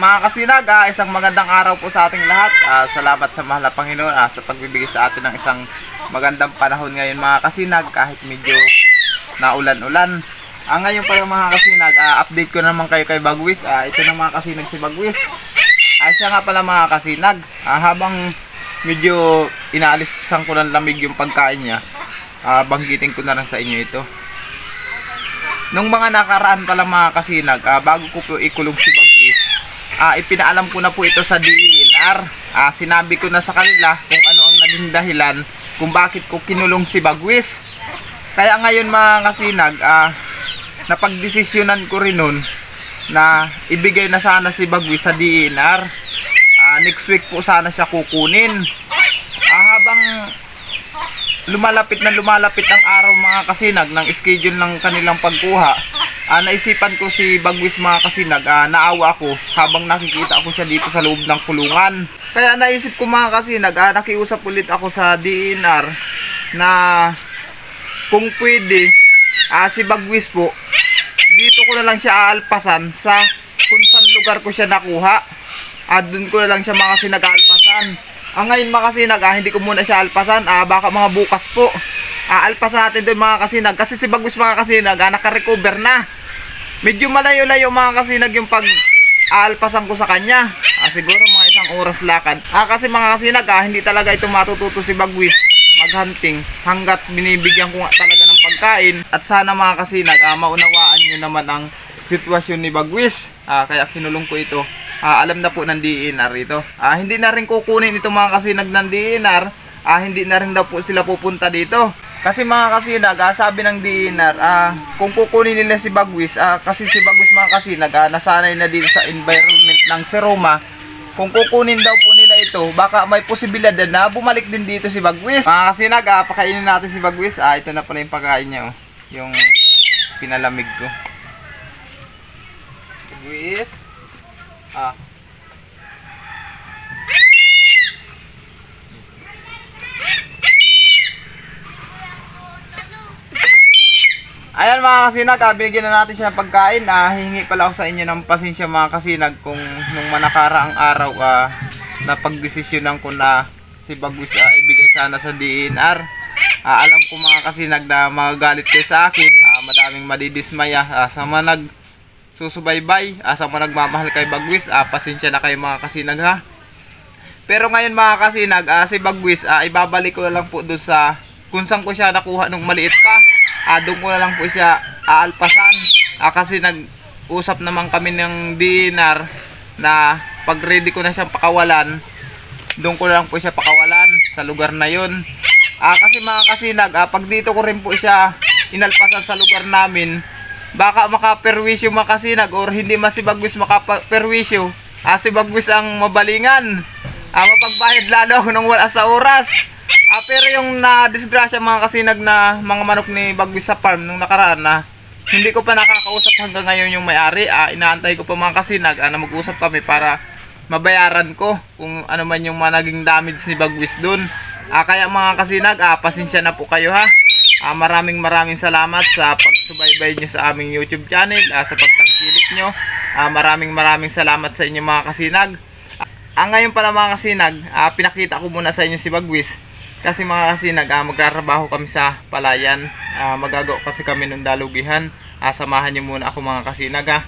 Mga kasinag, isang magandang araw po sa ating lahat. Salamat sa mahal na Panginoon sa pagbibigay sa atin ng isang magandang panahon ngayon mga kasinag, kahit medyo naulan-ulan. Ngayon pala mga kasinag, update ko naman kayo kay Bagwis. Ito na mga kasinag si Bagwis. Siya nga pala mga kasinag, habang medyo inaalisan ko ng lamig yung pagkain niya, banggitin ko na rin sa inyo ito. Nung mga nakaraan pala mga kasinag, bago ko po ikulong si Bagwis, ipinaalam ko na po ito sa DENR. Sinabi ko na sa kanila kung ano ang naging dahilan kung bakit ko kinulong si Bagwis. Kaya ngayon mga kasinag, napagdesisyonan ko rin nun na ibigay na sana si Bagwis sa DENR. Next week po sana siya kukunin. Habang lumalapit ang araw mga kasinag ng schedule ng kanilang pagkuha, naisipan ko si Bagwis mga kasinag, naawa ako habang nakikita ako siya dito sa loob ng kulungan. Kaya naisip ko mga kasinag, nakiusap ulit ako sa DENR na kung pwede, si Bagwis po, dito ko na lang siya aalpasan sa kung saan lugar ko siya nakuha. Doon ko na lang siya mga kasinag aalpasan. Ngayon mga kasinag, hindi ko muna siya alpasan, baka mga bukas po. Alpasan natin doon mga kasinag, kasi si Bagwis mga kasinag, naka-recover na. Medyo malayo-layo mga kasinag yung pag-aalpasan ko sa kanya. Siguro mga isang oras lakad. Kasi mga kasinag, hindi talaga ito matututo si Bagwis maghunting hanggat binibigyan ko nga talaga ng pagkain. At sana mga kasinag, maunawaan nyo naman ang sitwasyon ni Bagwis. Kaya kinulong ko ito. Alam na po ng DENR ito. Hindi na rin kukunin ito mga kasinag ng DENR. Hindi na rin daw po sila pupunta dito. Kasi mga kasinag, sabi ng DENR, kung kukunin nila si Bagwis, kasi si Bagwis mga kasinag, nasanay na dito sa environment ng Seroma. Kung kukunin daw po nila ito, baka may posibilidad na bumalik din dito si Bagwis. Mga kasinag, pakainin natin si Bagwis. Ito na pala yung pagkain niya, yung pinalamig ko. Bagwis. Ayan mga kasinag, binigyan na natin siya ng pagkain. Hihingi pala ako sa inyo ng pasensya mga kasinag kung nung manakaraang araw napagdesisyonan ko na si Bagwis ibigay sana sa DENR. Alam ko mga kasinag na magagalit kayo sa akin, madaming madidismaya sa mga susubaybay, sa mga nagmamahal kay Bagwis. Pasensya na kayo mga kasinag ha. Pero ngayon mga kasinag, si Bagwis, ibabalik ko na lang po doon sa kung saan ko siya nakuha nung maliit pa. Doon ko na lang po siya aalpasan. Kasi nag-usap naman kami ng DENR na pag ready ko na siyang pakawalan, doon ko na lang po siya pakawalan sa lugar na yun. Kasi mga kasinag, pag dito ko rin po siya inalpasan sa lugar namin, baka makaperwisyo mga kasinag, or hindi mas si Bagwis makaperwisyo. Si Bagwis ang mabalingan, mapagbayad lalo nung wala sa oras. Pero yung na-disgrasya mga kasinag na mga manok ni Bagwis sa farm nung nakaraan na hindi ko pa nakakausap hanggang ngayon yung may-ari, inaantay ko pa mga kasinag na mag-usap kami para mabayaran ko kung ano man yung naging damage ni Bagwis dun. Kaya mga kasinag, pasensya na po kayo ha. Maraming salamat sa pagsubaybay nyo sa aming YouTube channel, sa pagtangkilik nyo. Maraming salamat sa inyo mga kasinag. Ngayon pala mga kasinag, pinakita ko muna sa inyo si Bagwis. Kasi mga kasinag, magkatrabaho kami sa palayan. Magagawa kasi kami ng dalugihan. Samahan nyo muna ako mga kasinag ha.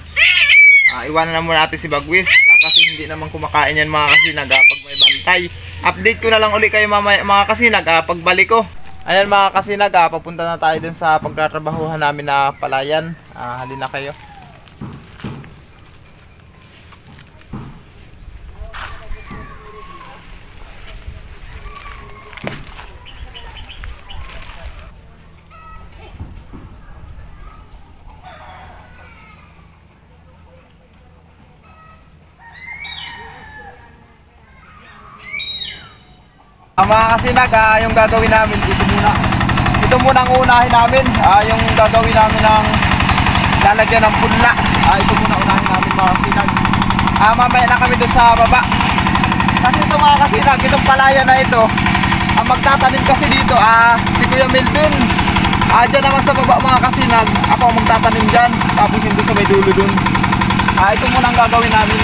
Iwanan na muna natin si Bagwis. Kasi hindi naman kumakain yan mga kasinag pag may bantay. Update ko na lang uli kayo mga kasinag pagbalik ko. Ayan mga kasinag, papunta na tayo dun sa pagtatrabahuhan namin na palayan. Halina kayo. Mga kasinag, yung gagawin namin ito muna ang unahin namin, yung gagawin namin ng lalagyan ng punla. Ito muna unahin namin mga kasinag. Mamaya na kami doon sa baba. Kasi ito mga kasinag, itong palaya na ito, magtatanim kasi dito si Kuya Melvin. Dyan naman sa baba mga kasinag, ako magtatanim dyan, tapos yung doon sa may dulo dun. Ito muna ang gagawin namin.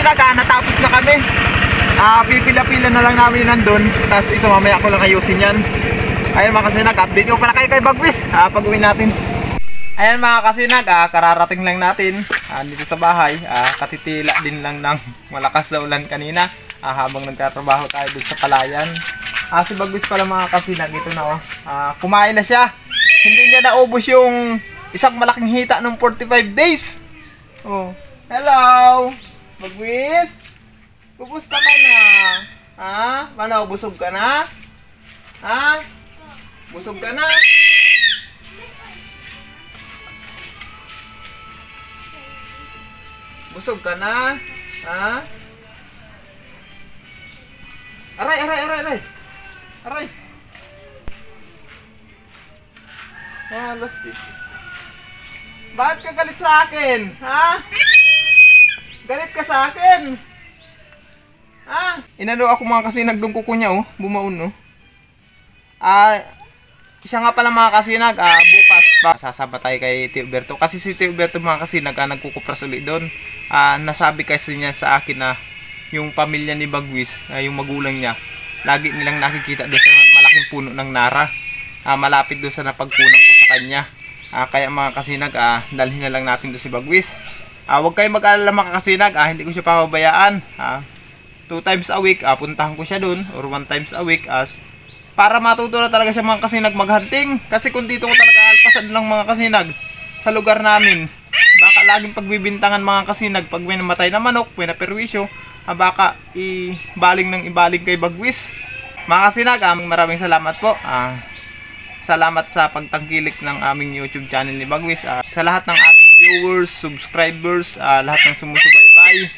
kasinag, natapos na kami. Pipila-pila na lang namin nandun. Tapos ito, mamaya ko lang ayusin yan. Ayan mga kasinag, update ko pala kayo kay Bagwis pag uwi natin. Ayan mga kasinag, kararating lang natin dito sa bahay. Katitila din lang ng malakas na ulan kanina habang nagtatrabaho tayo dito sa palayan. Si Bagwis pala mga kasinag, ito na kumain na siya. Hindi niya naubos yung isang malaking hita ng 45 days. Oh, hello Bagwis, kumusta ka na? Paano, busog ka na? Busog ka na? Busog ka na? Aray! Aray! Lastik. Bakit ka galit sa akin? Galit ka sa akin? Inano ako mga kasinag, dong kuko niya bumaon siya nga pala mga kasinag, bukas pa sasama tayo kay Tio Berto. Kasi si Tio Berto mga kasinag, nagkukupras ulit doon. Nasabi kasi niya sa akin na yung pamilya ni Bagwis, yung magulang niya, lagi nilang nakikita doon sa malaking puno ng nara. Malapit doon sa napagpunan ko sa kanya. Kaya mga kasinag, dalhin na lang natin doon si Bagwis. Huwag kayo mag-alala mga kasinag, hindi ko siya papabayaan. 2 times a week, puntahan ko siya doon, or 1 times a week, para matuto na talaga siya mga kasinag maghunting. Kasi kung dito ko talaga alpasan lang mga kasinag sa lugar namin, baka laging pagbibintangan mga kasinag pag may namatay na manok, may naperwisyo, baka ibaling ng ibaling kay Bagwis. Mga kasinag, maraming salamat po. Salamat sa pagtangkilik ng aming YouTube channel ni Bagwis. Sa lahat ng aming viewers, subscribers, lahat ng sumusubaybay,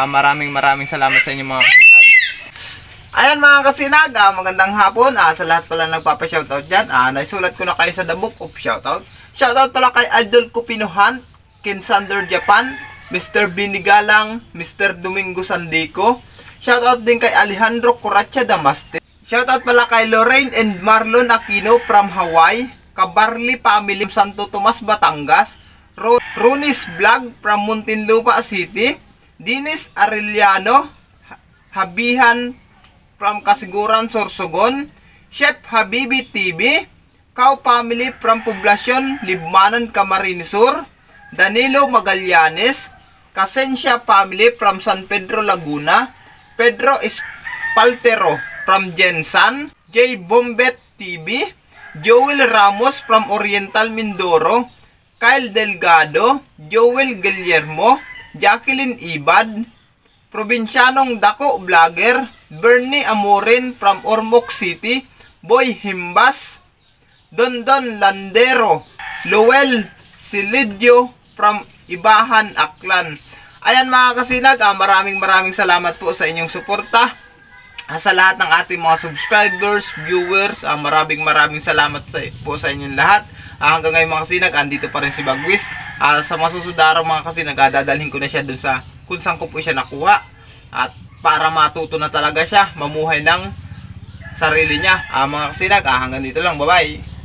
maraming salamat sa inyo mga kasinag. Ayan mga kasinag, magandang hapon sa lahat pala nagpapa-shoutout dyan. Naisulat ko na kayo sa The Book of Shoutout. Shoutout pala kay Aldol Kupinohan, Kinsander Japan, Mr. Binigalang, Mr. Domingo Sandico. Shoutout din kay Alejandro Coracha Damaste. Shoutout pala kay Lorraine and Marlon Aquino from Hawaii, Kabarli Family Santo Tomas, Batangas, Runis Vlog from Muntinlupa City, Dinis Arellano, Habihan from Kasiguran, Sorsogon, Chef Habibi TV, Cow Family from Poblacion, Libmanan, Camarines Sur, Danilo Magallanes, Casensya Family from San Pedro, Laguna, Pedro Espaltero from Jensan, J. Bombet TV, Joel Ramos from Oriental Mindoro, Kyle Delgado, Joel Guillermo, Jacqueline Ibad, Probinsyanong Dako Vlogger, Bernie Amorin from Ormoc City, Boy Himbas, Dondon Landero, Lowell Silidio from Ibahan, Aklan. Ayan mga kasinag, maraming salamat po sa inyong suporta. Sa lahat ng ating mga subscribers, viewers, maraming salamat po sa inyong lahat. Hanggang ngayon mga kasinag, andito pa rin si Bagwis. Sa masusunod araw mga kasinag, dadalhin ko na siya dun sa kung saan ko po siya nakuha. At para matuto na talaga siya mamuhay ng sarili niya. Mga kasinag, hanggang dito lang. Bye-bye.